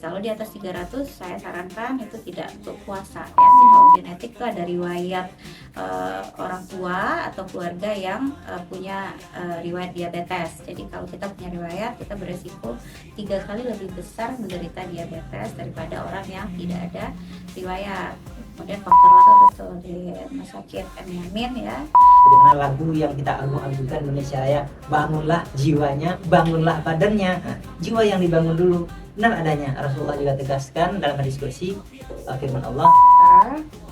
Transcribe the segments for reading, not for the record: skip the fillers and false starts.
Kalau di atas 300 saya sarankan itu tidak untuk puasa ya. Kalau genetik itu ada riwayat orang tua atau keluarga yang punya riwayat diabetes. Jadi kalau kita punya riwayat, kita beresiko 3 kali lebih besar menderita diabetes daripada orang yang tidak ada riwayat. Kemudian faktor betul di Rumah Sakit M. Yamin ya. Bagaimana lagu yang kita agung-agungkan Indonesia Raya, bangunlah jiwanya, bangunlah badannya. Jiwa yang dibangun dulu. Benar adanya, Rasulullah juga tegaskan dalam hadis kursi firman Allah,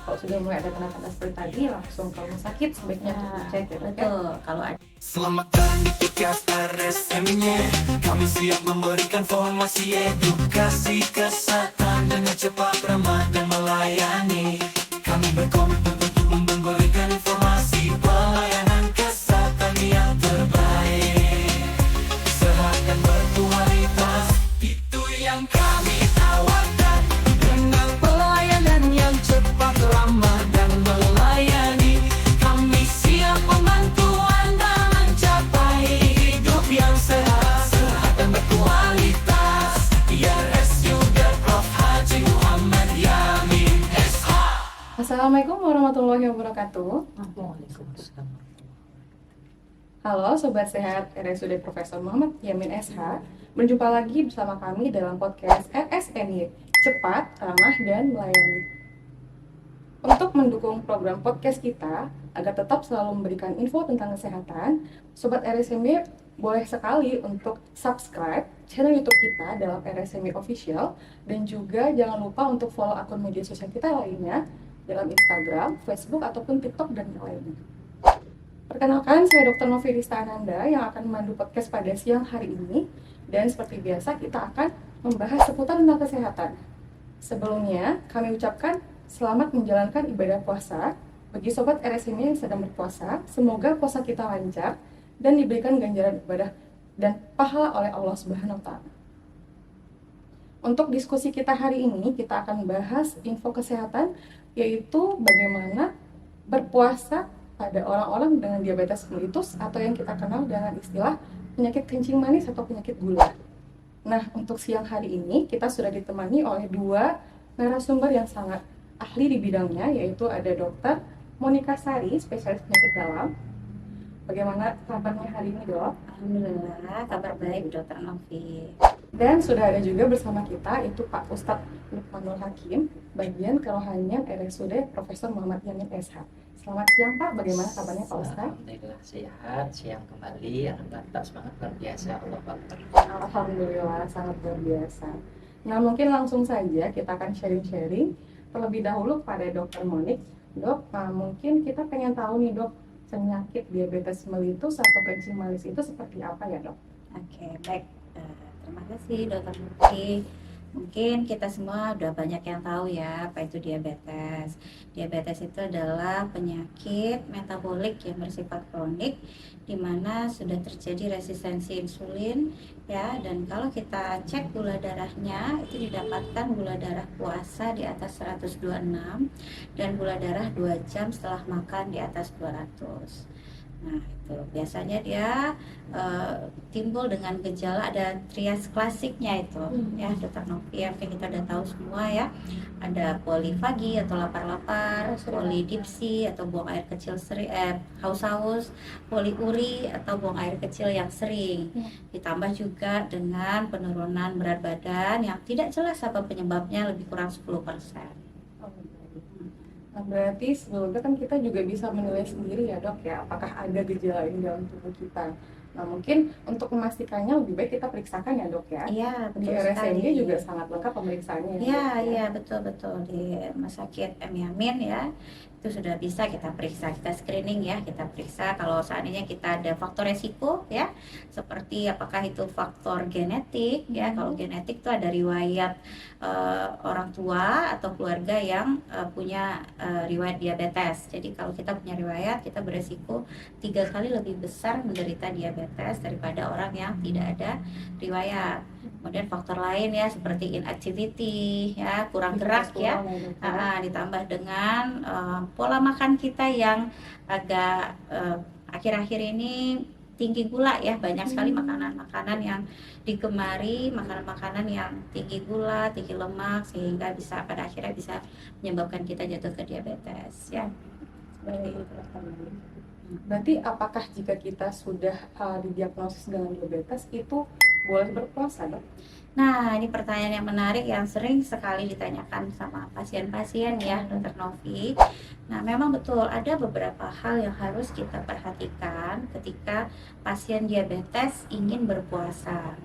kalau sudah mulai ada tanda-tanda seperti tadi langsung ke rumah sakit sebaiknya cek ya. Betul, kalau ada. Selamat datang di podcast RSM-nya. Kami siap memberikan informasi edukasi kesehatan dengan cepat, ramah dan melayani. Kami berkomitmen untuk memberikan informasi pelayanan kesehatan yang terbaik, sehat dan berkualitas. Itu yang kami tawarkan dengan pelayanan yang cepat, ramah dan melayani. Kami siap membantu Anda mencapai hidup yang sehat dan berkualitas. IRSU Prof. Haji Muhammad Yamin SH. Assalamualaikum warahmatullahi wabarakatuh. Waalaikumsalam. Halo Sobat Sehat RSUD Profesor Muhammad Yamin SH. Berjumpa lagi bersama kami dalam podcast RSMY, cepat, ramah, dan melayani. Untuk mendukung program podcast kita agar tetap selalu memberikan info tentang kesehatan, Sobat RSMY boleh sekali untuk subscribe channel YouTube kita dalam RSMY Official, dan juga jangan lupa untuk follow akun media sosial kita lainnya dalam Instagram, Facebook, ataupun TikTok, dan yang lainnya. Perkenalkan, saya Dr. Novi Rista Ananda yang akan memandu podcast pada siang hari ini. Dan seperti biasa, kita akan membahas seputar tentang kesehatan. Sebelumnya, kami ucapkan selamat menjalankan ibadah puasa bagi Sobat RSMY yang sedang berpuasa. Semoga puasa kita lancar dan diberikan ganjaran ibadah dan pahala oleh Allah Subhanahu wa Ta'ala. Untuk diskusi kita hari ini, kita akan bahas info kesehatan, yaitu bagaimana berpuasa pada orang-orang dengan diabetes mellitus atau yang kita kenal dengan istilah penyakit kencing manis atau penyakit gula. Nah, untuk siang hari ini kita sudah ditemani oleh dua narasumber yang sangat ahli di bidangnya, yaitu ada Dr. Monika Sari, spesialis penyakit dalam. Bagaimana kabarnya hari ini, Dok? Alhamdulillah, kabar baik Dr. Novi. Dan sudah ada juga bersama kita itu Pak Ustadz Lukmanul Hakim, bagian kerohanian RSUD Profesor Muhammad Yamin SH. Selamat siang Pak, bagaimana kabarnya Pak Ustadz? Alhamdulillah sehat, siang kembali, alhamdulillah semangat luar biasa, Allah Akbar. Alhamdulillah, sangat luar biasa. Nah, mungkin langsung saja kita akan sharing-sharing terlebih dahulu pada Dr. Monik. Dok, mungkin kita pengen tahu nih Dok, penyakit diabetes mellitus atau kencing manis itu seperti apa ya Dok? Oke, baik. Terima kasih Dr. Novi. Mungkin kita semua udah banyak yang tahu ya apa itu diabetes. Diabetes itu adalah penyakit metabolik yang bersifat kronik di mana sudah terjadi resistensi insulin ya, dan kalau kita cek gula darahnya itu didapatkan gula darah puasa di atas 126 dan gula darah 2 jam setelah makan di atas 200. Nah, itu biasanya dia timbul dengan gejala, ada trias klasiknya itu ya Dr. Novi, yang kita udah tahu semua ya. Ada polifagi atau lapar-lapar, polidipsi atau buang air kecil sering, haus-haus, poliuri atau buang air kecil yang sering. Ditambah juga dengan penurunan berat badan yang tidak jelas apa penyebabnya, lebih kurang 10%. Nah, berarti sebelumnya kan kita juga bisa menilai sendiri ya Dok ya, apakah ada gejala ini dalam tubuh kita. Nah, mungkin untuk memastikannya lebih baik kita periksakan ya Dok ya. Iya, Di betul RSMY sekali. juga sangat lengkap pemeriksaannya. Iya, iya, betul-betul di Rumah Sakit M. Yamin ya. Itu sudah bisa kita periksa, kita screening ya, kita periksa kalau seandainya kita ada faktor resiko ya, seperti apakah itu faktor genetik ya. Kalau genetik itu ada riwayat orang tua atau keluarga yang punya riwayat diabetes. Jadi kalau kita punya riwayat, kita beresiko 3 kali lebih besar menderita diabetes daripada orang yang tidak ada riwayat. Kemudian faktor lain ya seperti inactivity ya, kurang gerak ya. Ditambah dengan pola makan kita yang agak akhir-akhir ini tinggi gula ya, banyak sekali makanan-makanan yang digemari, makanan-makanan yang tinggi gula, tinggi lemak, sehingga bisa pada akhirnya bisa menyebabkan kita jatuh ke diabetes ya. Baik, Dokter Meli. Berarti apakah jika kita sudah didiagnosis dengan diabetes itu boleh berpuasa, Dok? Nah, ini pertanyaan yang menarik yang sering sekali ditanyakan sama pasien-pasien ya, Dokter Novi. Nah, memang betul ada beberapa hal yang harus kita perhatikan ketika pasien diabetes ingin berpuasa.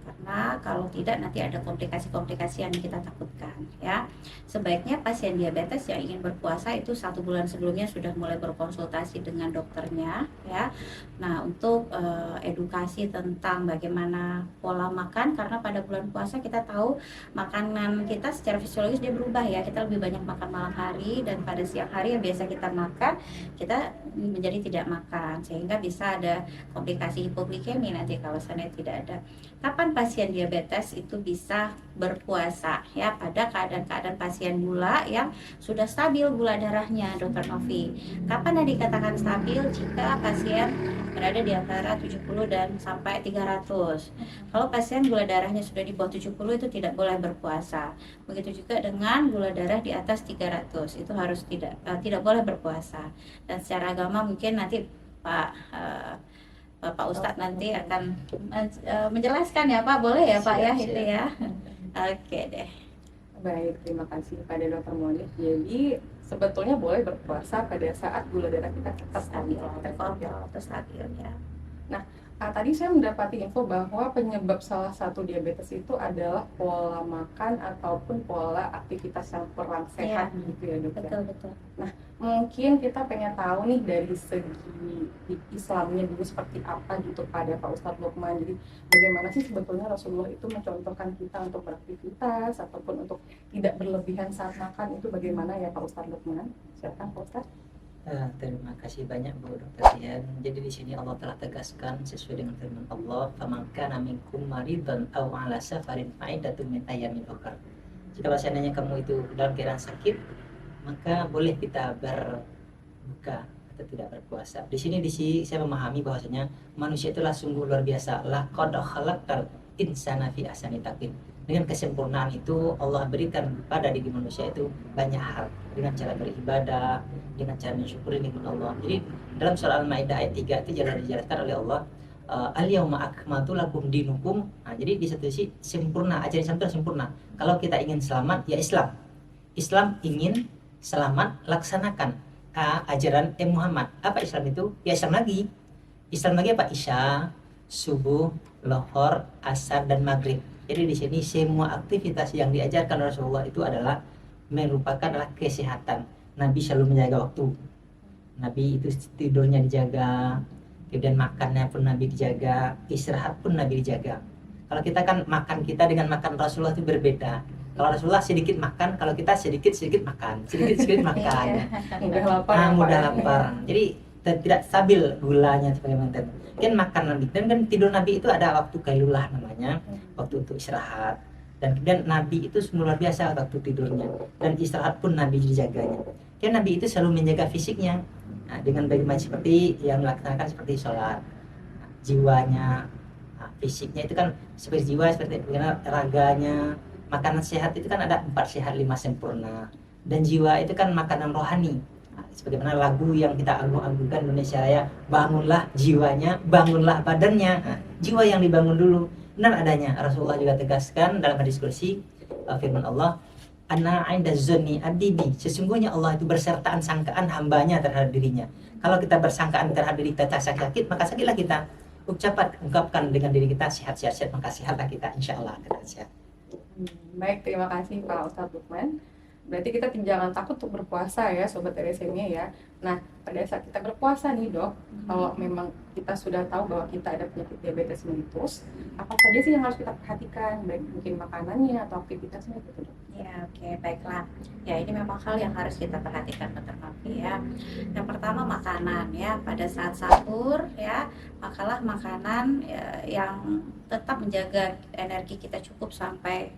Karena kalau tidak nanti ada komplikasi-komplikasi yang kita takutkan ya. Sebaiknya pasien diabetes yang ingin berpuasa itu 1 bulan sebelumnya sudah mulai berkonsultasi dengan dokternya ya. Nah, untuk edukasi tentang bagaimana pola makan, karena pada bulan puasa kita tahu makanan kita secara fisiologis dia berubah ya. Kita lebih banyak makan malam hari, dan pada siang hari yang biasa kita makan kita menjadi tidak makan, sehingga bisa ada komplikasi hipoglikemi nanti kalau seandainya tidak ada. Kapan pasien diabetes itu bisa berpuasa ya? Pada keadaan-keadaan pasien gula yang sudah stabil gula darahnya, Dokter Novi. Kapan yang dikatakan stabil? Jika pasien berada di antara 70 dan sampai 300. Kalau pasien gula darahnya sudah di bawah 70 itu tidak boleh berpuasa. Begitu juga dengan gula darah di atas 300, itu harus tidak boleh berpuasa. Dan secara agama mungkin nanti Pak Ustadz nanti akan menjelaskan ya Pak, boleh ya Pak ya Siap, itu siap. ya. Oke deh. Baik, terima kasih pada Dokter Meli. Jadi sebetulnya boleh berpuasa pada saat gula darah kita tetap Stabil, stabil. terkontrol atau stabil ya. Tadi saya mendapati info bahwa penyebab salah satu diabetes itu adalah pola makan ataupun pola aktivitas yang kurang sehat gitu ya, Dok. Betul. Mungkin kita pengen tahu nih dari segi Islamnya dulu seperti apa gitu pada Pak Ustadz Lukman. Jadi bagaimana sih sebetulnya Rasulullah itu mencontohkan kita untuk beraktivitas ataupun untuk tidak berlebihan saat makan, itu bagaimana ya Pak Ustadz Lukman? Silakan Pak Ustadz. Terima kasih banyak Bu Dokter Dian. Jadi di sini Allah telah tegaskan sesuai dengan firman Allah, "Faman kana minkum maridan aw 'ala safarin fa'iddatun min ayyamin ukhra." Jika seandainya kamu itu dalam keadaan sakit, maka boleh kita berbuka atau tidak berpuasa. Di sini saya memahami bahwasanya manusia itulah sungguh luar biasa. Laqad khalaqal insana fi ahsani taqwim. Dengan kesempurnaan itu Allah berikan pada diri manusia itu banyak hal, dengan cara beribadah, dengan cara mensyukuri nikmat Allah. Jadi dalam surah Al-Maidah ayat 3 itu dijelaskan oleh Allah, al-yauma akmaltu lakum dinukum. Nah, jadi di satu sisi sempurna, ajaran Islam itu sempurna. Kalau kita ingin selamat ya Islam. Islam ingin selamat, laksanakan ajaran Muhammad. Apa Islam itu? Ya Islam lagi. Islam lagi apa? Isya, subuh, lohor, asar, dan maghrib. Jadi di sini semua aktivitas yang diajarkan Rasulullah itu adalah merupakan kesehatan. Nabi selalu menjaga waktu. Nabi itu tidurnya dijaga, kemudian makannya pun Nabi dijaga, istirahat pun Nabi dijaga. Kalau kita kan makan kita dengan makan Rasulullah itu berbeda. Kalau Rasulullah sedikit makan, kalau kita sedikit makan, sedikit makan. Mudah lapar. Mudah lapar. Jadi tidak stabil gulanya sebagaimana tadi. Kan makan Nabi dan kan tidur Nabi itu ada waktu kailulah namanya, waktu untuk istirahat. Dan kemudian Nabi itu luar biasa waktu tidurnya, dan istirahat pun Nabi dijaganya. Kan Nabi itu selalu menjaga fisiknya, dengan bagaimana seperti yang melaksanakan seperti sholat, jiwanya, fisiknya itu kan seperti jiwa, seperti bagaimana raganya. Makanan sehat itu kan ada 4 sehat 5 sempurna, dan jiwa itu kan makanan rohani. Sebagaimana lagu yang kita agung-agungkan Indonesia Raya, bangunlah jiwanya, bangunlah badannya. Jiwa yang dibangun dulu. Benar adanya Rasulullah juga tegaskan dalam hadis kursi, firman Allah, "Ana 'inda dzanni 'abdi bi." Sesungguhnya Allah itu bersertaan sangkaan hambanya terhadap dirinya. Kalau kita bersangkaan terhadap diri kita sakit, maka sakitlah kita. Ungkapkan dengan diri kita sehat-sehat, maka sehatlah kita, insyaallah kita sehat. Baik, terima kasih Pak Ustadz Lukman. Berarti kita jangan takut untuk berpuasa ya Sobat RSM ya. Nah, pada saat kita berpuasa nih Dok, kalau memang kita sudah tahu bahwa kita ada penyakit diabetes mellitus, apa saja sih yang harus kita perhatikan? Baik mungkin makanannya atau aktivitasnya gitu Dok. Ya, oke, baiklah. Ya, ini memang hal yang harus kita perhatikan, Dokter Novi ya. Yang pertama makanan ya. Pada saat sahur ya, makalah makanan yang tetap menjaga energi kita cukup sampai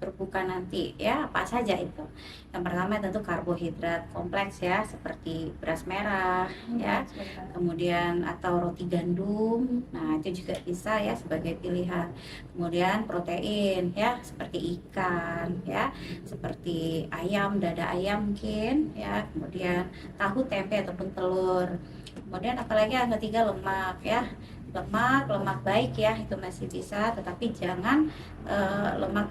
berbuka nanti ya, apa saja itu. Yang pertama tentu karbohidrat kompleks ya, seperti beras merah ya, kemudian atau roti gandum. Nah, itu juga bisa ya sebagai pilihan. Kemudian protein ya, seperti ikan ya, seperti ayam, dada ayam mungkin ya, kemudian tahu, tempe ataupun telur. Kemudian apalagi yang ketiga lemak ya, lemak baik ya, itu masih bisa, tetapi jangan lemak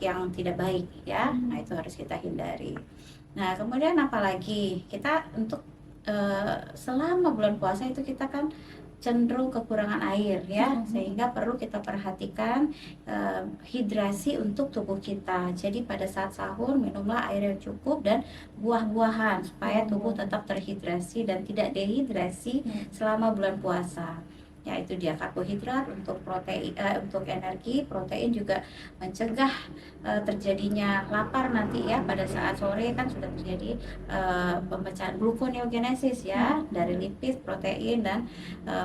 yang tidak baik ya. Nah, itu harus kita hindari. Nah, kemudian apalagi kita untuk selama bulan puasa itu kita kan cenderung kekurangan air ya, sehingga perlu kita perhatikan hidrasi untuk tubuh kita. Jadi pada saat sahur minumlah air yang cukup dan buah-buahan supaya tubuh tetap terhidrasi dan tidak dehidrasi selama bulan puasa. Ya, itu dia karbohidrat untuk protein, untuk energi. Protein juga mencegah terjadinya lapar nanti ya, pada saat sore kan sudah terjadi pemecahan gluconeogenesis ya, dari lipid, protein dan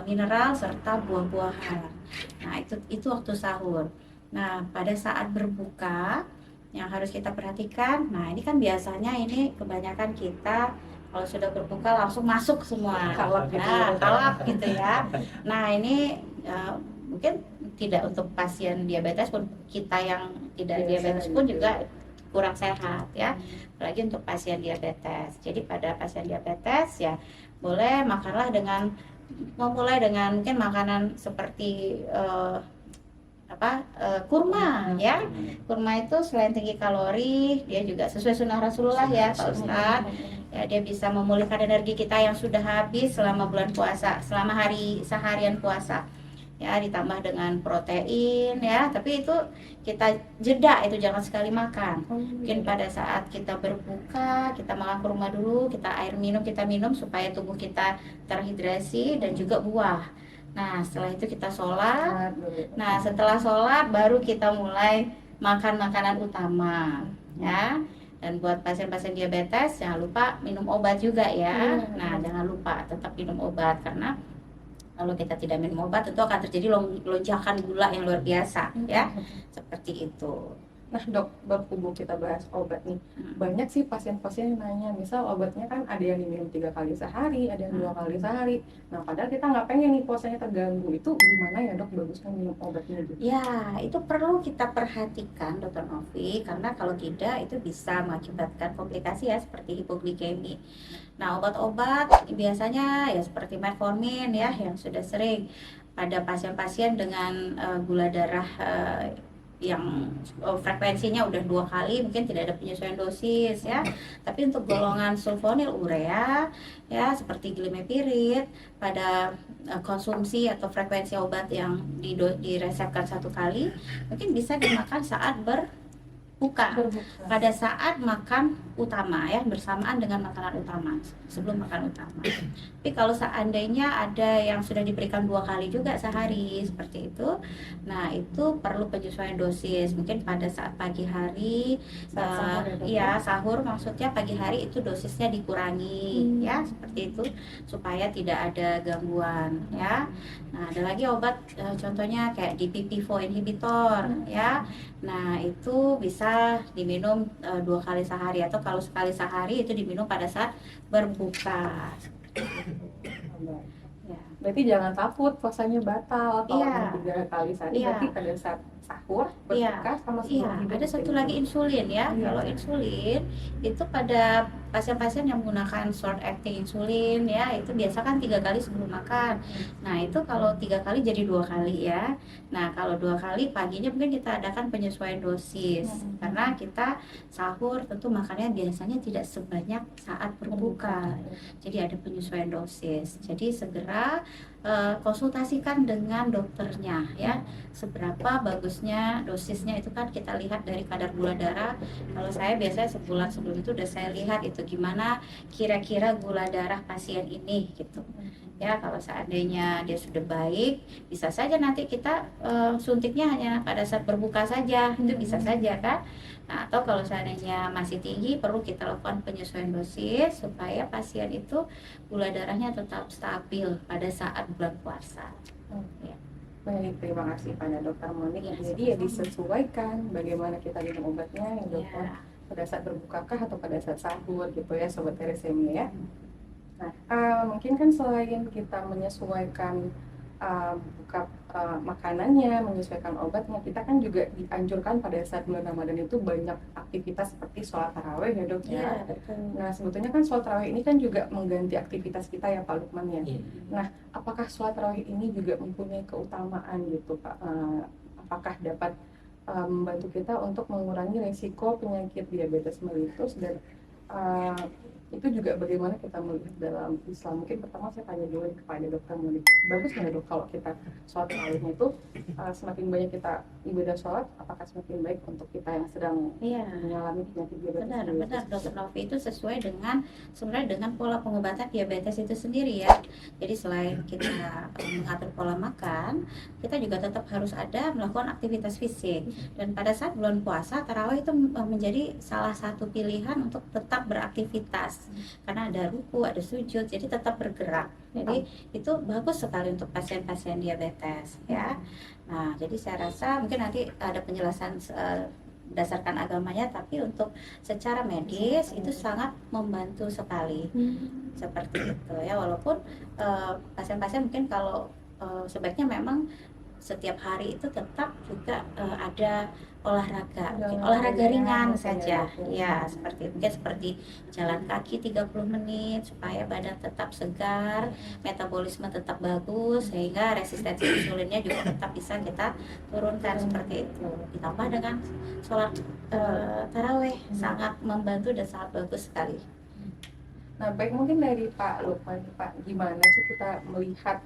mineral serta buah-buahan. Nah, itu waktu sahur. Nah, pada saat berbuka yang harus kita perhatikan, nah ini kan biasanya ini kebanyakan kita kalau sudah berbuka langsung masuk semua, Kalap gitu. kalap gitu ya. Nah, ini mungkin tidak untuk pasien diabetes pun, kita yang tidak diabetes pun juga kurang sehat ya, apalagi untuk pasien diabetes. Jadi pada pasien diabetes ya boleh makanlah dengan memulai dengan mungkin makanan seperti kurma ya. Kurma itu selain tinggi kalori, dia juga sesuai sunnah Rasulullah ya Pak Ustadz. Ya, dia bisa memulihkan energi kita yang sudah habis selama bulan puasa, selama seharian puasa. Ya, ditambah dengan protein ya, tapi itu kita jeda, itu jangan sekali makan. Mungkin pada saat kita berbuka, kita makan kurma dulu, kita minum supaya tubuh kita terhidrasi dan juga buah. Nah, setelah itu kita sholat. Nah, setelah sholat baru kita mulai makan makanan utama ya. Dan buat pasien-pasien diabetes jangan lupa minum obat juga ya. Nah, jangan lupa tetap minum obat, karena kalau kita tidak minum obat tentu akan terjadi lonjakan gula yang luar biasa ya. Seperti itu. Nah dok, berhubung kita bahas obat nih, banyak sih pasien-pasien yang nanya, misal obatnya kan ada yang diminum 3 kali sehari, ada yang 2 kali sehari. Nah padahal kita nggak pengen nih puasanya terganggu, itu gimana ya dok, bagusnya minum obatnya gitu? Ya, itu perlu kita perhatikan Dokter Novi, karena kalau tidak itu bisa mengakibatkan komplikasi ya, seperti hipoglikemi. Nah, obat-obat biasanya ya seperti metformin ya, yang sudah sering pada pasien-pasien dengan gula darah yang frekuensinya udah 2 kali, mungkin tidak ada penyesuaian dosis ya. Tapi untuk golongan sulfonil urea ya, seperti glimepirid, pada konsumsi atau frekuensi obat yang diresepkan 1 kali, mungkin bisa dimakan saat berbuka, pada saat makan utama ya, bersamaan dengan makanan utama, sebelum makan utama. Tapi kalau seandainya ada yang sudah diberikan 2 kali juga sehari seperti itu, nah itu perlu penyesuaian dosis. Mungkin pada saat pagi hari sahur maksudnya pagi hari itu dosisnya dikurangi ya, seperti itu supaya tidak ada gangguan ya. Nah, ada lagi obat contohnya kayak DPP-4 inhibitor ya. Nah, itu bisa diminum 2 kali sehari, atau kalau sekali sehari itu diminum pada saat berbuka. Ya. Berarti jangan takut puasanya batal kalau Iya. 3 kali sehari, Iya. berarti pada saat sahur, berbuka sama Iya, sebelum ada satu lagi insulin ya. Iya. Kalau insulin itu pada pasien-pasien yang menggunakan short acting insulin ya, itu biasa kan 3 kali sebelum makan. Nah, itu kalau 3 kali jadi 2 kali ya. Nah, kalau 2 kali paginya mungkin kita adakan penyesuaian dosis, karena kita sahur tentu makannya biasanya tidak sebanyak saat berbuka. Jadi ada penyesuaian dosis. Jadi segera konsultasikan dengan dokternya ya, seberapa bagusnya dosisnya. Itu kan kita lihat dari kadar gula darah. Kalau saya biasanya sebulan sebelum itu udah saya lihat itu gimana kira-kira gula darah pasien ini gitu ya. Kalau seandainya dia sudah baik, bisa saja nanti kita suntiknya hanya pada saat berbuka saja, itu bisa saja kan. Nah, atau kalau seandainya masih tinggi, perlu kita lakukan penyesuaian dosis supaya pasien itu gula darahnya tetap stabil pada saat bulan puasa. Ya. Baik, terima kasih pada Dokter Monik. Iya, Jadi ya sama-sama. disesuaikan bagaimana kita minum obatnya ya dokter. Ya. Pada saat berbukakah atau pada saat sahur gitu ya sobat thalassemia ya. Nah, mungkin kan selain kita menyesuaikan buka makanannya, menyesuaikan obatnya, kita kan juga dianjurkan pada saat bulan Ramadan itu banyak aktivitas seperti sholat tarawih ya dok Iya, ya. betul. Nah, sebetulnya kan sholat tarawih ini kan juga mengganti aktivitas kita ya Pak Lukman ya. Iya. Apakah sholat tarawih ini juga mempunyai keutamaan gitu Pak? Apakah dapat membantu kita untuk mengurangi resiko penyakit diabetes mellitus dan itu juga bagaimana kita melihat dalam Islam? Mungkin pertama saya tanya dulu kepada Dokter Monik. Bagus nggak dok kalau kita sholat tarawihnya itu semakin banyak kita ibadah sholat, apakah semakin baik untuk kita yang sedang Iya. mengalami penyakit diabetes Benar, mellitus? benar Dokter Novi, itu sesuai dengan sebenarnya dengan pola pengobatan diabetes itu sendiri ya. Jadi selain kita mengatur pola makan, kita juga tetap harus ada melakukan aktivitas fisik. Dan pada saat bulan puasa, tarawih itu menjadi salah satu pilihan untuk tetap beraktivitas karena ada ruku, ada sujud, jadi tetap bergerak. Jadi itu bagus sekali untuk pasien-pasien diabetes ya. Nah, jadi saya rasa mungkin nanti ada penjelasan berdasarkan agamanya, tapi untuk secara medis itu sangat membantu sekali seperti itu ya. Walaupun pasien-pasien mungkin kalau sebaiknya memang setiap hari itu tetap juga ada olahraga, mungkin olahraga ringan saja ya, seperti jalan kaki 30 menit supaya badan tetap segar, metabolisme tetap bagus, sehingga resistensi insulinnya juga tetap bisa kita turunkan seperti itu. Ditambah dengan sholat taraweh sangat membantu dan sangat bagus sekali. Nah, baik mungkin dari Pak Lukman, Pak, gimana sih kita melihat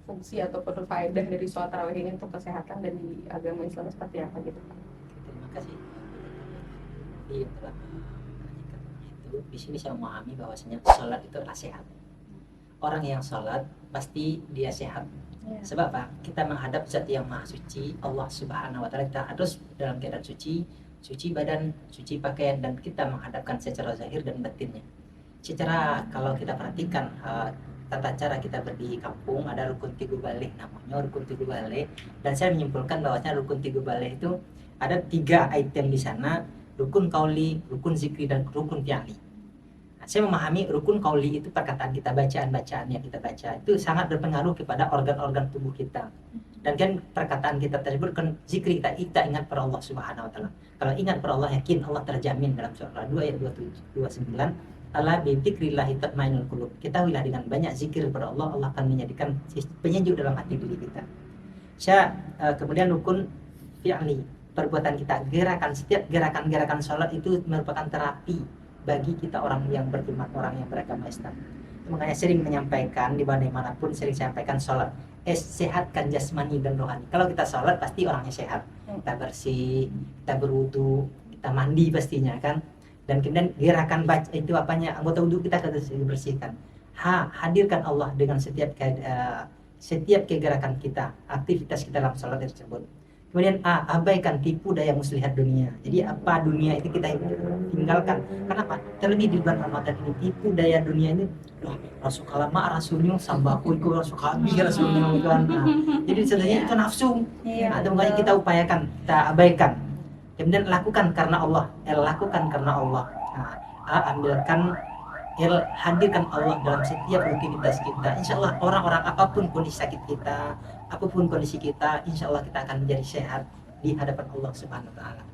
fungsi ataupun faedah dari sholat tarawih ini untuk kesehatan dan di agama Islam seperti apa gitu Pak? Terima kasih. Jadi yang telah menanyakan itu, di sini saya memahami bahwasanya sholat itu adalah sehat. Orang yang sholat pasti dia sehat. Ya. Sebab apa? Kita menghadap Zat yang Maha Suci, Allah Subhanahu Wa Taala. Kita harus dalam keadaan suci, suci badan, suci pakaian, dan kita menghadapkan secara zahir dan batinnya. Secara kalau kita perhatikan tata cara kita berdiri kampung, ada rukun tiga balik, namanya rukun tiga balik, dan saya menyimpulkan bahwasanya rukun tiga balik itu ada 3 item di sana: rukun kauli, rukun zikri, dan rukun fi'li. Nah, saya memahami rukun kauli itu perkataan kita, bacaan yang kita baca itu sangat berpengaruh kepada organ-organ tubuh kita. Dan kan perkataan kita tersebut kan zikri, kita ingat pada Allah Subhanahu Wa Taala. Kalau ingat pada Allah, yakin Allah terjamin. Dalam surah 2 ayat 29, ala bidzikrillahi tatmainnul qulub. Ketahuilah dengan banyak zikir kepada Allah, Allah akan menjadikan penyejuk dalam hati diri kita. Kemudian rukun fi'li, perbuatan kita, gerakan, setiap gerakan-gerakan sholat itu merupakan terapi bagi kita orang yang beriman, orang yang beragama Islam. Makanya sering menyampaikan di manapun, sering sampaikan sholat sehatkan jasmani dan rohani. Kalau kita sholat pasti orangnya sehat, kita bersih, kita berwudu, kita mandi pastinya kan. Dan kemudian gerakan baca itu apanya, anggota wudhu kita harus dibersihkan. Hadirkan Allah dengan setiap kegerakan kita, aktivitas kita dalam sholat tersebut. Kemudian abaikan tipu daya muslihat dunia. Jadi apa dunia itu kita tinggalkan. Kenapa? Terlebih di bulan Ramadan ini, tipu daya dunia ini, rasul kalama rasulnya sambaku itu rasul kabi rasulnya kan. Jadi sebenarnya itu nafsu. Atau makanya kita upayakan, kita abaikan. Kemudian lakukan karena Allah, lakukan karena Allah. Hadirkan Allah dalam setiap rutinitas kita. Insya Allah orang-orang apapun kondisi sakit kita, apapun kondisi kita, insya Allah kita akan menjadi sehat di hadapan Allah Subhanahu Wa Taala.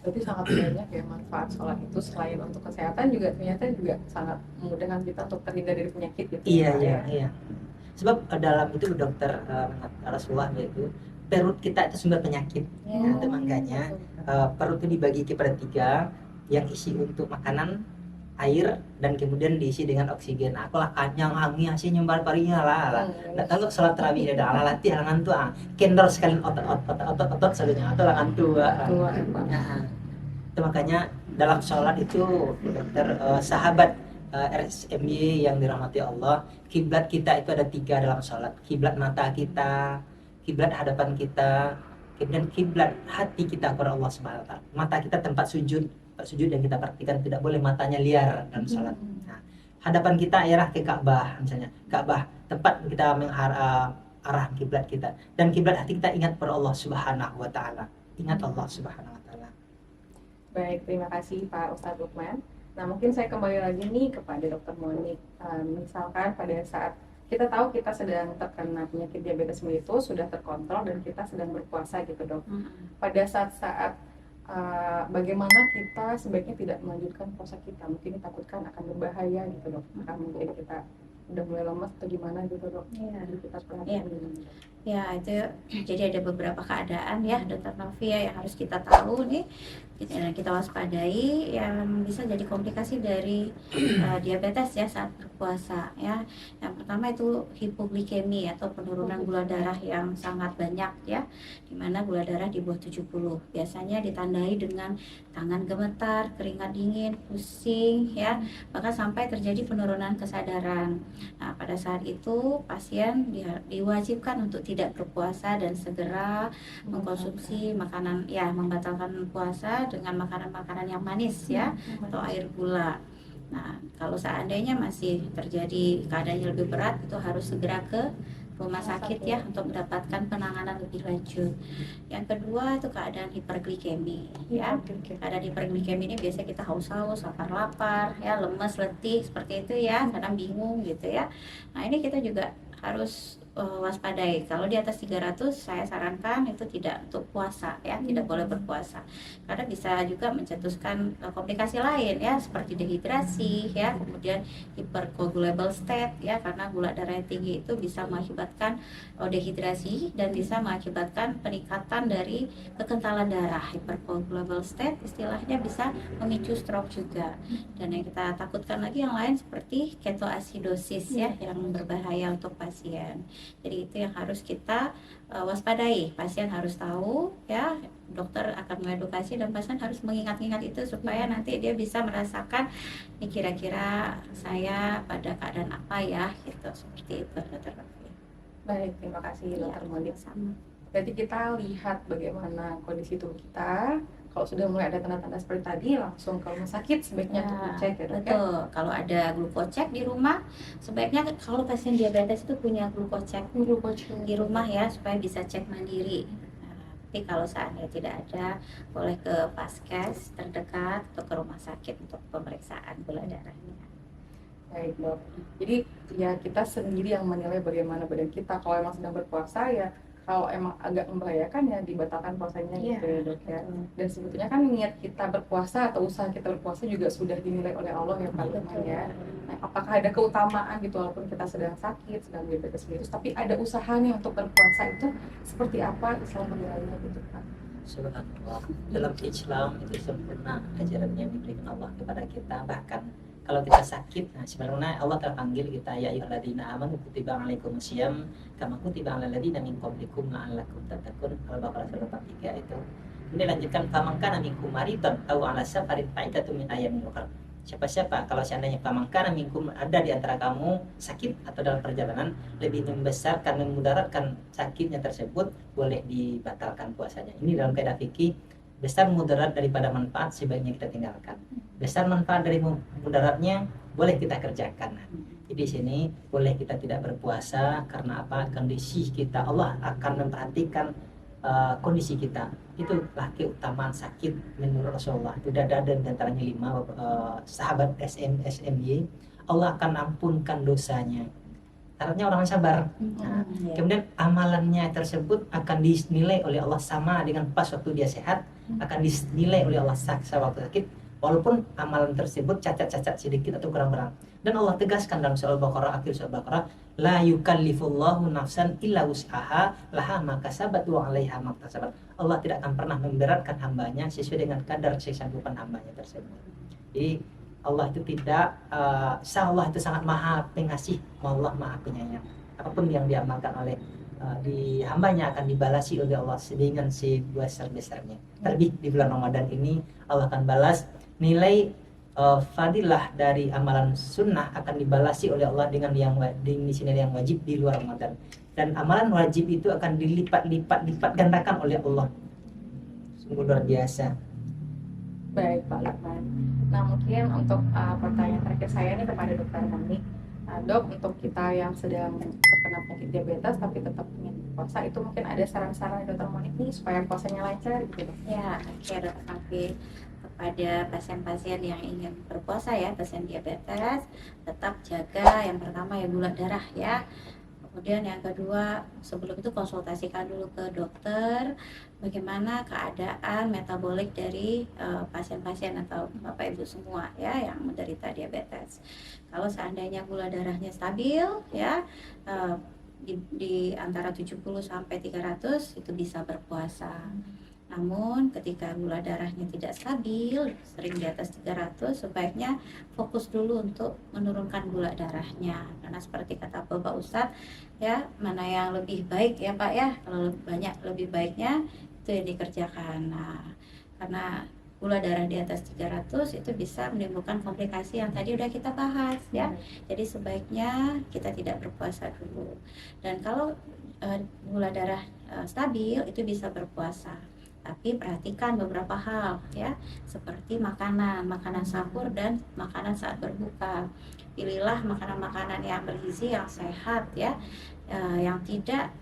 Berarti sangat banyak ya manfaat sholat itu, selain untuk kesehatan juga ternyata juga sangat memudahkan kita untuk terhindar dari penyakit gitu. Iya. Sebab dalam itu dokter Rasulullah yaitu perut kita itu sumber penyakit. Itu makanya perut itu dibagi kepada 3, yang isi untuk makanan, air, dan kemudian diisi dengan oksigen. Aku lah kanyang hangi hasil nyembar parinya lah. Nggak tahu sholat tarawih ada ala latih alangan tuh kendor sekali otot selalunya atau alangan tua. Itu makanya dalam sholat itu dokter sahabat RSMY yang dirahmati Allah, kiblat kita itu ada 3 dalam sholat. Kiblat mata kita, kiblat hadapan kita, kemudian kiblat hati kita kepada Allah Subhanahu Wa Taala. Mata kita tempat sujud yang kita perhatikan, tidak boleh matanya liar dalam sholat. Nah, hadapan kita ialah ke Ka'bah, misalnya Ka'bah tempat kita arah kiblat kita. Dan kiblat hati kita ingat pada Allah Subhanahu wa taala. Ingat Allah Subhanahu wa taala. Baik, terima kasih Pak Ustadz Lukman. Nah, mungkin saya kembali lagi nih kepada Dokter Monik. Misalkan pada saat kita tahu kita sedang terkena penyakit diabetes mellitus, sudah terkontrol dan kita sedang berpuasa gitu dok. Pada saat-saat bagaimana kita sebaiknya tidak melanjutkan puasa kita, mungkin ditakutkan akan berbahaya gitu dok, akan mungkin kita udah mulai lemas atau gimana gitu dok. Iya. Jadi kita perhatikan gimana? Ya, itu jadi ada beberapa keadaan ya Dokter Novia yang harus kita tahu nih, kita waspadai yang bisa jadi komplikasi dari diabetes ya saat berpuasa ya. Yang pertama itu hipoglikemi atau penurunan gula darah yang sangat banyak ya, dimana gula darah di bawah 70 biasanya ditandai dengan tangan gemetar, keringat dingin, pusing ya, bahkan sampai terjadi penurunan kesadaran. Nah, pada saat itu pasien diwajibkan untuk tidak berpuasa dan segera mengkonsumsi makanan ya, membatalkan puasa dengan makanan-makanan yang manis ya atau air gula. Nah, kalau seandainya masih terjadi keadaannya lebih berat, itu harus segera ke rumah sakit ya untuk mendapatkan penanganan lebih lanjut. Yang kedua itu keadaan hiperglikemi ya. Keadaan hiperglikemi ini biasanya kita haus-haus, lapar-lapar ya, lemes, letih seperti itu ya, kadang bingung gitu ya. Nah, ini kita juga harus waspadai. Kalau di atas 300 saya sarankan itu tidak untuk puasa ya, tidak boleh berpuasa. Karena bisa juga mencetuskan komplikasi lain ya, seperti dehidrasi ya, kemudian hypercoagulable state ya, karena gula darah yang tinggi itu bisa mengakibatkan dehidrasi dan bisa mengakibatkan peningkatan dari kekentalan darah. Hypercoagulable state istilahnya bisa memicu stroke juga. Dan yang kita takutkan lagi yang lain seperti ketoasidosis ya, yang berbahaya untuk pasien. Jadi itu yang harus kita waspadai. Pasien harus tahu ya, dokter akan mengedukasi dan pasien harus mengingat-ingat itu supaya nanti dia bisa merasakan ini kira-kira saya pada keadaan apa ya gitu, seperti itu dokter. Baik, terima kasih dokter Monik. Sama. Berarti kita lihat bagaimana kondisi tubuh kita. Kalau sudah mulai ada tanda-tanda seperti tadi, langsung ke rumah sakit sebaiknya untuk dicek ya dok ya. Betul. Kalau ada glukocek di rumah, sebaiknya kalau pasien diabetes itu punya glukocek di rumah ya, supaya bisa cek mandiri. Nah, tapi kalau seandainya tidak ada, boleh ke Paskes terdekat atau ke rumah sakit untuk pemeriksaan gula darahnya. Baik dok. Jadi ya kita sendiri yang menilai bagaimana badan kita. Kalau emang sedang berpuasa ya, kalau emang agak membahayakan ya dibatalkan puasanya gitu ya dok ya. Dan sebetulnya kan niat kita berpuasa atau usaha kita berpuasa juga sudah dinilai oleh Allah ya Pak Lukman ya. Nah, apakah ada keutamaan gitu walaupun kita sedang sakit, sedang diabetes mellitus, tapi ada usaha nih untuk berpuasa itu seperti apa Islam menilainya gitu Pak? Subhanallah, dalam Islam itu sempurna ajaran yang diberikan Allah kepada kita. Bahkan kalau kita sakit, nah sebenarnya Allah telah panggil kita, ya ayyuhalladzina amanu kutiba alaikumusiyam kama kutiba alal ladzina min qablikum la'allakum tattaqun. Al-Baqarah surah 43 itu. Kemudian lanjutkan, faman kana minkum maridan aw ala safarin fa'iddatun min ayyamin ukhra. Siapa-siapa kalau seandainya faman kana minkum, ada di antara kamu sakit atau dalam perjalanan, lebih membesarkan, memudaratkan sakitnya tersebut, boleh dibatalkan puasanya. Ini dalam kaidah fikih, besar mudarat daripada manfaat sebaiknya kita tinggalkan. Besar manfaat dari mudaratnya boleh kita kerjakan. Jadi di sini boleh kita tidak berpuasa karena apa? Kondisi kita, Allah akan memperhatikan kondisi kita. Itulah keutamaan sakit menurut Rasulullah. Tidak ada di antaranya 5 sahabat SMY, Allah akan ampunkan dosanya. Syaratnya orang sabar. Nah, kemudian amalannya tersebut akan dinilai oleh Allah sama dengan pas waktu dia sehat, akan dinilai oleh Allah saksa waktu sakit, walaupun amalan tersebut cacat-cacat sedikit atau kurang-kurang. Dan Allah tegaskan dalam surah Al-Baqarah, akhir surah Al-Baqarah, la yukallifullahu nafsan illa wus'aha laha ma kasabat wa 'alaiha ma iktasabat. Allah tidak akan pernah memberatkan hambanya sesuai dengan kadar kesanggupan hambanya tersebut. Jadi Allah itu tidak, Allah itu sangat maha pengasih, Allah maha penyayang. Apapun yang diamalkan oleh di hambanya akan dibalasi oleh Allah dengan sebesar-besarnya. Terlebih di bulan Ramadan ini Allah akan balas nilai fadilah dari amalan sunnah akan dibalasi oleh Allah dengan yang di sini yang wajib di luar Ramadan. Dan amalan wajib itu akan dilipat gandakan oleh Allah. Sungguh luar biasa. Baik Pak Lukman. Nah mungkin untuk pertanyaan terakhir saya nih kepada Dokter Monik, Dok, untuk kita yang sedang terkena terkena penyakit diabetes tapi tetap ingin puasa, itu mungkin ada saran-saran Dokter Monik nih supaya puasanya lancar gitu dok? Ya, oke Dok Novi, kepada pasien-pasien yang ingin berpuasa ya, pasien diabetes, tetap jaga yang pertama ya gula darah ya. Kemudian yang kedua, sebelum itu konsultasikan dulu ke dokter bagaimana keadaan metabolik dari pasien-pasien atau Bapak Ibu semua ya yang menderita diabetes. Kalau seandainya gula darahnya stabil ya, di antara 70 sampai 300 itu bisa berpuasa. Namun ketika gula darahnya tidak stabil, sering di atas 300, sebaiknya fokus dulu untuk menurunkan gula darahnya. Karena seperti kata Bapak Ustadz, ya mana yang lebih baik ya Pak ya, kalau banyak lebih baiknya itu yang dikerjakan. Nah, karena gula darah di atas 300 itu bisa menimbulkan komplikasi yang tadi udah kita bahas ya. Jadi sebaiknya kita tidak berpuasa dulu. Dan kalau gula darah stabil itu bisa berpuasa. Tapi perhatikan beberapa hal ya, seperti makanan sahur dan makanan saat berbuka. Pilihlah makanan-makanan yang bergizi, yang sehat ya, yang tidak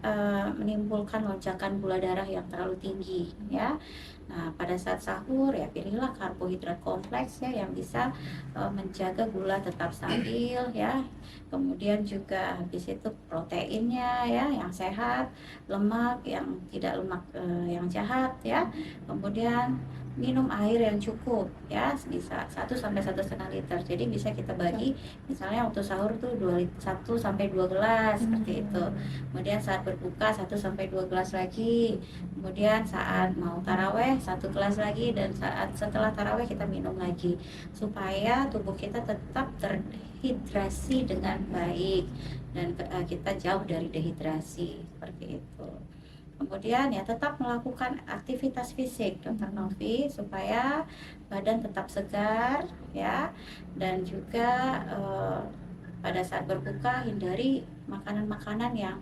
menimbulkan lonjakan gula darah yang terlalu tinggi ya. Nah, pada saat sahur ya pilihlah karbohidrat kompleks ya yang bisa menjaga gula tetap stabil ya. Kemudian juga habis itu proteinnya ya yang sehat, lemak yang tidak lemak yang jahat ya. Kemudian minum air yang cukup ya, bisa 1 sampai 1,5 liter. Jadi bisa kita bagi misalnya waktu sahur tuh 1 sampai 2 gelas seperti itu. Kemudian saat berbuka 1 sampai 2 gelas lagi. Kemudian saat mau taraweh 1 gelas lagi, dan saat setelah taraweh kita minum lagi supaya tubuh kita tetap terhidrasi dengan baik dan kita jauh dari dehidrasi seperti itu. Kemudian ya tetap melakukan aktivitas fisik Dokter Novi supaya badan tetap segar ya, dan juga pada saat berbuka hindari makanan-makanan yang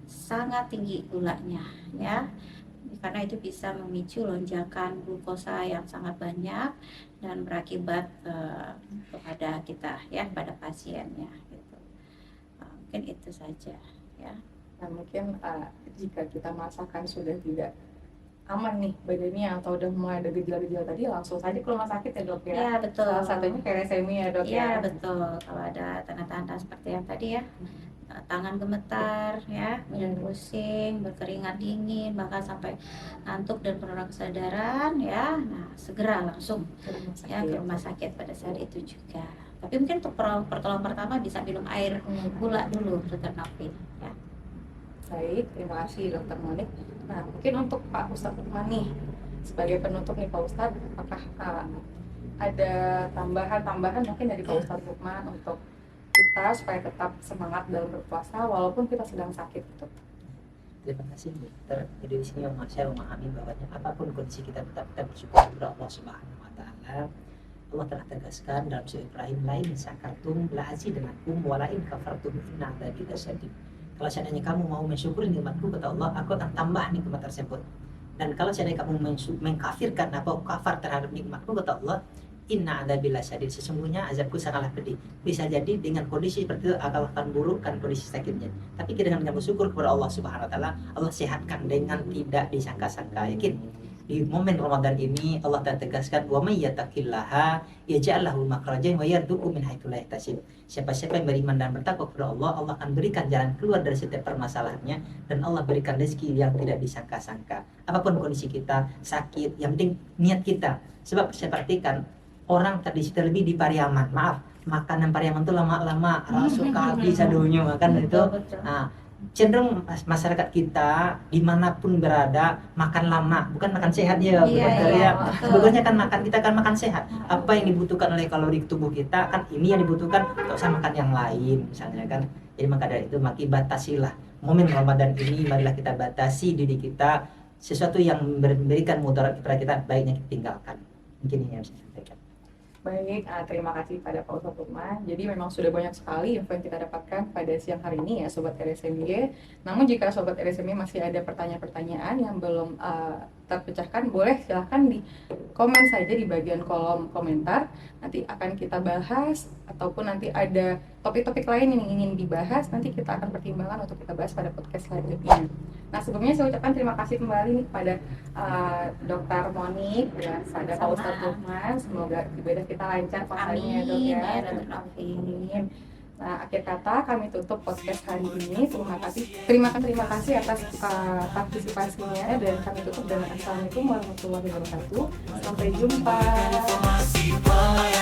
sangat tinggi gulanya ya, karena itu bisa memicu lonjakan glukosa yang sangat banyak dan berakibat kepada kita ya, pada pasiennya gitu. Mungkin itu saja ya. Nah mungkin jika kita merasakan sudah tidak aman nih badannya atau udah mulai ada gejala-gejala tadi, langsung saja ke rumah sakit ya dok ya? Iya betul. Salah satunya thalassemia ya dok Iya ya? betul, kalau ada tanda-tanda seperti yang tadi ya, tangan gemetar ya, badan pusing, berkeringat dingin, bahkan sampai ngantuk dan penurunan kesadaran ya, nah segera langsung ya ke rumah sakit pada saat itu juga. Tapi mungkin untuk pertolongan pertama bisa minum air gula dulu Dokter Novi ya. Baik, terima kasih Dokter Monik. Nah mungkin untuk Pak Ustadz Lukman nih, sebagai penutup nih Pak Ustadz, apakah ada tambahan mungkin dari Pak Ustadz Lukman untuk kita supaya tetap semangat dalam berpuasa walaupun kita sedang sakit gitu? Terima kasih dokter. Jadi di sini saya memahami bahwa apapun kondisi kita tetap bersyukur kepada Allah Subhanahu Wa Taala. Allah telah tegaskan dalam surah Ibrahim, lain syakartum la azidannakum wa lain kafartum inna adzabi lasyadid. Kalau seandainya kamu mau mensyukuri nikmatku, kata Allah, aku akan tambah nikmat tersebut. Dan kalau seandainya kamu mengkafirkan atau kafar terhadap nikmatku, kata Allah, inna adzabi lasyadid, sesungguhnya azabku sangatlah pedih. Bisa jadi dengan kondisi seperti itu akan burukkan kondisi sakitnya. Tapi kita dengan bersyukur kepada Allah Subhanahu Wa Taala, Allah sehatkan dengan tidak disangka-sangka. Yakin di momen Ramadan ini Allah telah tegaskan, wa may yattaqillaha yaj'al lahu makhrajan wa yarzuqhu min haitsu la yahtasib. Siapa-siapa yang beriman dan bertakwa kepada Allah, Allah akan berikan jalan keluar dari setiap permasalahannya, dan Allah berikan rezeki yang tidak disangka-sangka. Apapun kondisi kita, sakit, yang penting niat kita. Sebab saya perhatikan orang tadi terlebih di Pariaman, maaf, makanan Pariaman itu lama-lama suka bisa dunia makan itu. Nah, cenderung masyarakat kita dimanapun berada makan lama, bukan makan sehat ya, sebetulnya kan makan kita kan makan sehat. Apa yang dibutuhkan oleh kalori tubuh kita kan ini yang dibutuhkan, tak usah makan yang lain misalnya kan. Jadi maka dari itu maki batasilah momen Ramadan ini, marilah kita batasi diri kita, sesuatu yang memberikan mudarat kepada kita baiknya kita tinggalkan. Mungkin ini yang saya sampaikan. Baik, terima kasih pada Pak Ustadz Lukman. Jadi memang sudah banyak sekali info yang kita dapatkan pada siang hari ini ya Sobat RSMY. Namun jika Sobat RSMY masih ada pertanyaan-pertanyaan yang belum terpecahkan, boleh silahkan komen saja di bagian kolom komentar. Nanti akan kita bahas, ataupun nanti ada topik-topik lain yang ingin dibahas, nanti kita akan pertimbangkan untuk kita bahas pada podcast selanjutnya. Nah, sebelumnya saya ucapkan terima kasih kembali nih kepada Dr. Monik dan pada Pak Ustadz Lukman. Semoga ibadah kita lancar puasanya ya, Dok ya. Amin. Nah, akhir kata kami tutup podcast hari ini. Terima kasih atas partisipasinya, dan kami tutup dengan assalamualaikum warahmatullahi wabarakatuh. Sampai jumpa. Informasi pelayanan